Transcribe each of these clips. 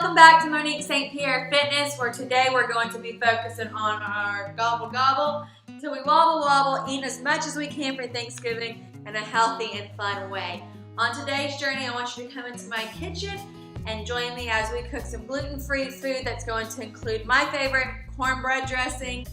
welcome back to Monique St. Pierre Fitness, where today we're going to be focusing on our gobble gobble till we wobble wobble, eating as much as we can for Thanksgiving in a healthy and fun way. On today's journey, I want you to come into my kitchen and join me as we cook some gluten-free food that's going to include my favorite cornbread dressing.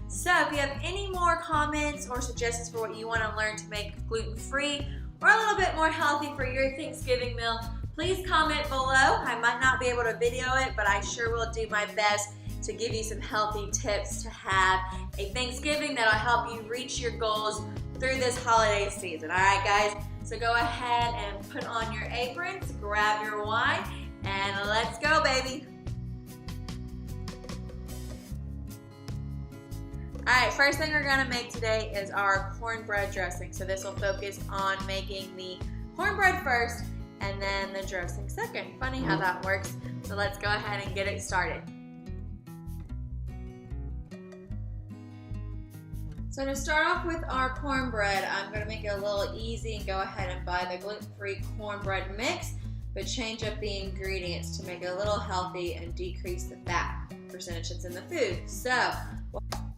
So if you have any more comments or suggestions for what you want to learn to make gluten-free or a little bit more healthy for your Thanksgiving meal, please comment below. I might not be able to video it, but I sure will do my best to give you some healthy tips to have a Thanksgiving that'll help you reach your goals through this holiday season. All right, guys? So go ahead and put on your aprons, grab your wine, and let's go, baby. All right, first thing we're gonna make today is our cornbread dressing. So this will focus on making the cornbread first and then the dressing second. Funny how that works. So let's go ahead and get it started. So to start off with our cornbread, I'm gonna make it a little easy and go ahead and buy the gluten-free cornbread mix, but change up the ingredients to make it a little healthy and decrease the fat percentage that's in the food. So,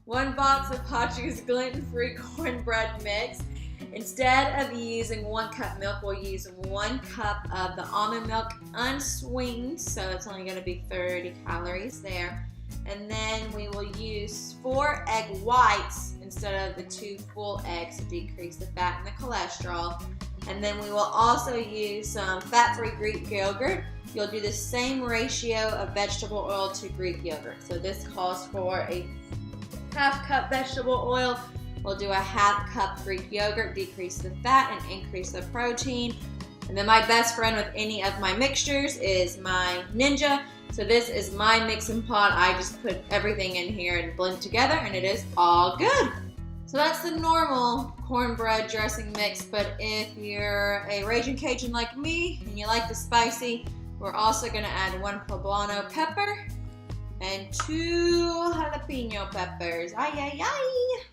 1 box of Pachu's gluten-free cornbread mix. Instead of using 1 cup milk, we'll use 1 cup of the almond milk unsweetened, so it's only gonna be 30 calories there. And then we will use 4 egg whites instead of the 2 full eggs to decrease the fat and the cholesterol. And then we will also use some fat-free Greek yogurt. You'll do the same ratio of vegetable oil to Greek yogurt. So this calls for a 1/2 cup vegetable oil. We'll do a 1/2 cup Greek yogurt, decrease the fat and increase the protein. And then my best friend with any of my mixtures is my Ninja. So this is my mixing pot. I just put everything in here and blend together and it is all good. So that's the normal cornbread dressing mix, but if you're a Raging Cajun like me and you like the spicy, we're also gonna add 1 poblano pepper and 2 jalapeno peppers. Ay, ay, ay.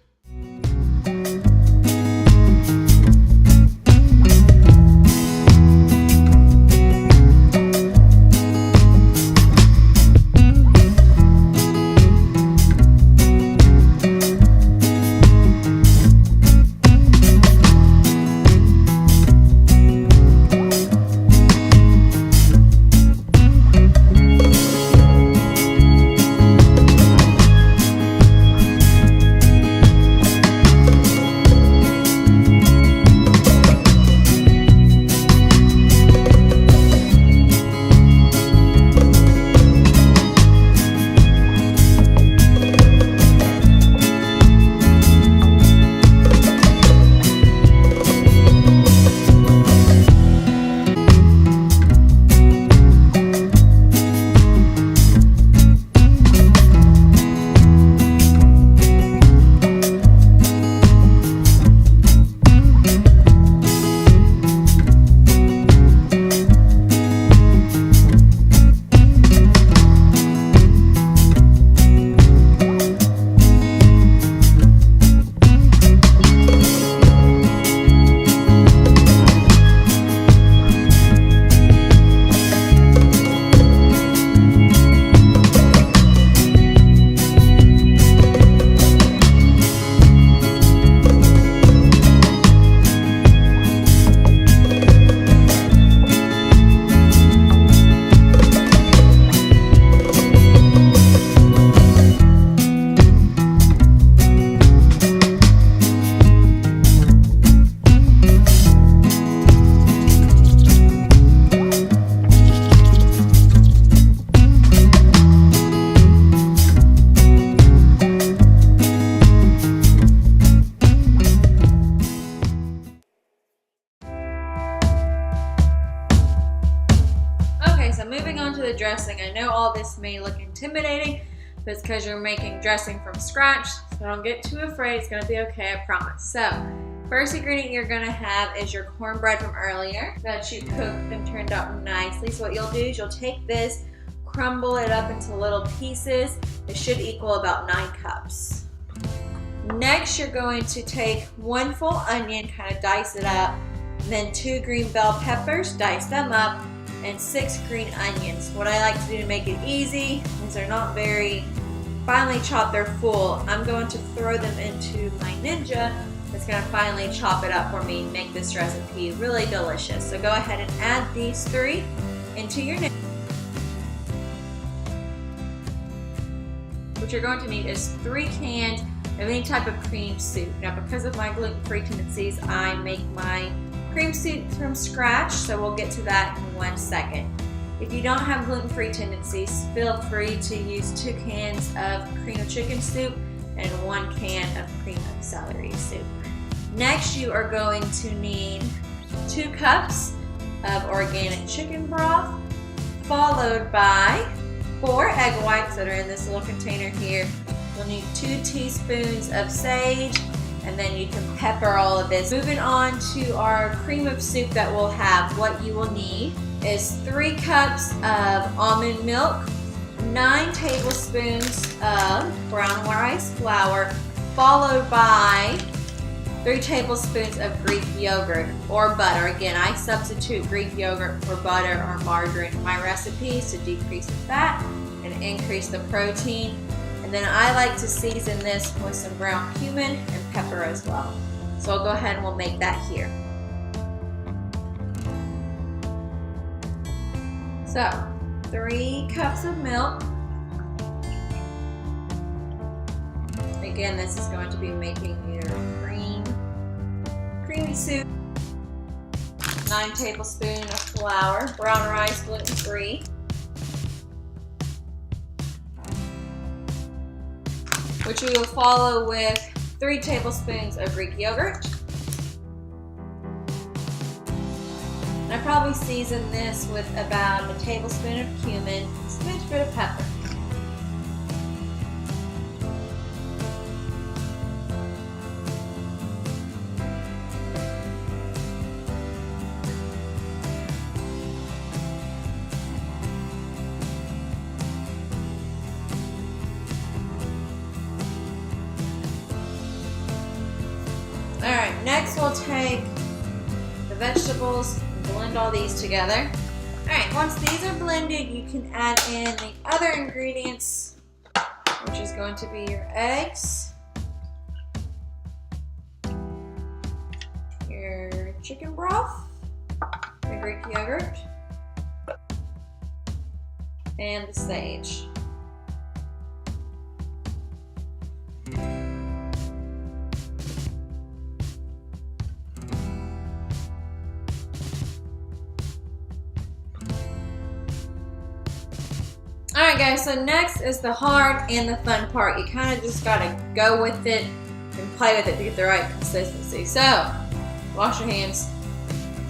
So moving on to the dressing, I know all this may look intimidating, but it's because you're making dressing from scratch, so don't get too afraid. It's gonna be okay, I promise. So, first ingredient you're gonna have is your cornbread from earlier that you cooked and turned out nicely. So what you'll do is you'll take this, crumble it up into little pieces. It should equal about 9 cups. Next, you're going to take 1 full onion, kind of dice it up, And then 2 green bell peppers, dice them up, and 6 green onions. What I like to do to make it easy is they're not very finely chopped, they're full. I'm going to throw them into my Ninja that's going to finally chop it up for me and make this recipe really delicious. So go ahead and add these 3 into your Ninja. What you're going to need is 3 cans of any type of cream soup. Now, because of my gluten-free tendencies, I make my cream soup from scratch, so we'll get to that in 1 second. If you don't have gluten-free tendencies, feel free to use 2 cans of cream of chicken soup and 1 can of cream of celery soup. Next, you are going to need 2 cups of organic chicken broth, followed by 4 egg whites that are in this little container here. You'll need 2 teaspoons of sage, and then you can pepper all of this. Moving on to our cream of soup that we'll have, what you will need is 3 cups of almond milk, 9 tablespoons of brown rice flour, followed by 3 tablespoons of Greek yogurt or butter. Again, I substitute Greek yogurt for butter or margarine in my recipes to decrease the fat and increase the protein. And then I like to season this with some ground cumin and pepper as well. So I'll go ahead and we'll make that here. So, 3 cups of milk. Again, this is going to be making your creamy soup. 9 tablespoons of flour, brown rice, gluten-free. Which we will follow with 3 tablespoons of Greek yogurt. I probably season this with about a tablespoon of cumin, a smidge bit of pepper. Alright, next we'll take the vegetables and blend all these together. Alright, once these are blended, you can add in the other ingredients, which is going to be your eggs, your chicken broth, the Greek yogurt, and the sage. Alright guys, so next is the hard and the fun part. You kind of just got to go with it and play with it to get the right consistency. So, wash your hands.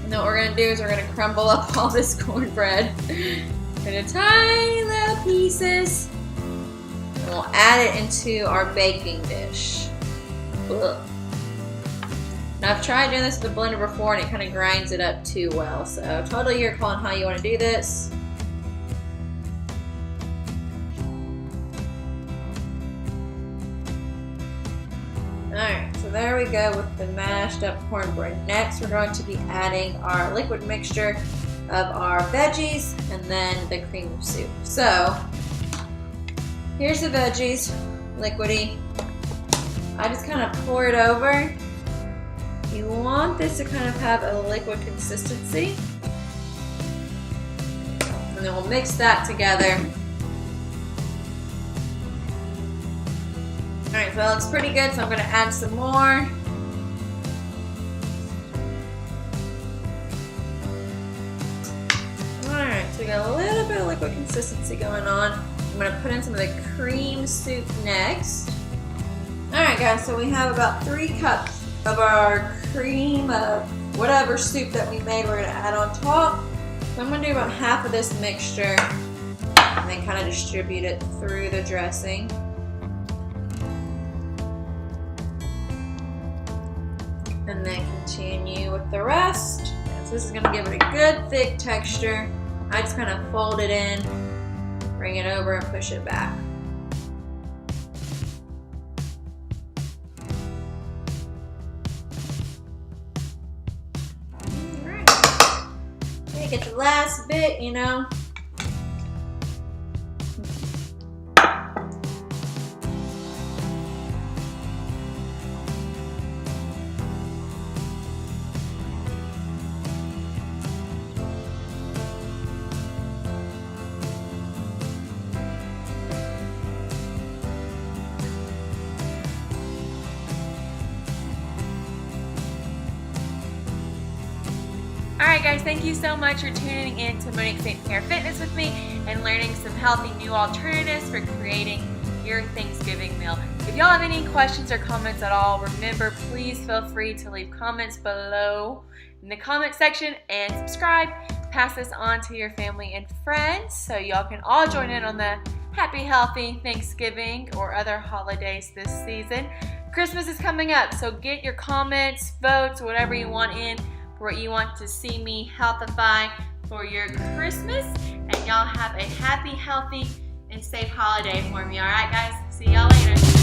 And then what we're going to do is we're going to crumble up all this cornbread into tiny little pieces. And we'll add it into our baking dish. Ugh. Now I've tried doing this with a blender before and it kind of grinds it up too well. So totally your call on how you want to do this. Alright, so there we go with the mashed up cornbread. Next we're going to be adding our liquid mixture of our veggies and then the cream of soup. So, here's the veggies, liquidy. I just kind of pour it over. You want this to kind of have a liquid consistency. And then we'll mix that together. Alright, so that looks pretty good, so I'm going to add some more. Alright, so we got a little bit of liquid consistency going on. I'm going to put in some of the cream soup next. Alright guys, so we have about 3 cups of our cream of whatever soup that we made we're going to add on top. So I'm going to do about half of this mixture and then kind of distribute it through the dressing. And then continue with the rest. So this is going to give it a good thick texture. I just kind of fold it in, bring it over and push it back. to get the last bit, you know. Alright guys, thank you so much for tuning in to Monique St. Pierre Fitness with me and learning some healthy new alternatives for creating your Thanksgiving meal. If y'all have any questions or comments at all, remember, please feel free to leave comments below in the comment section and subscribe. Pass this on to your family and friends so y'all can all join in on the happy, healthy Thanksgiving or other holidays this season. Christmas is coming up, so get your comments, votes, whatever you want in for what you want to see me healthify for your Christmas. And y'all have a happy, healthy, and safe holiday for me. All right, guys? See y'all later.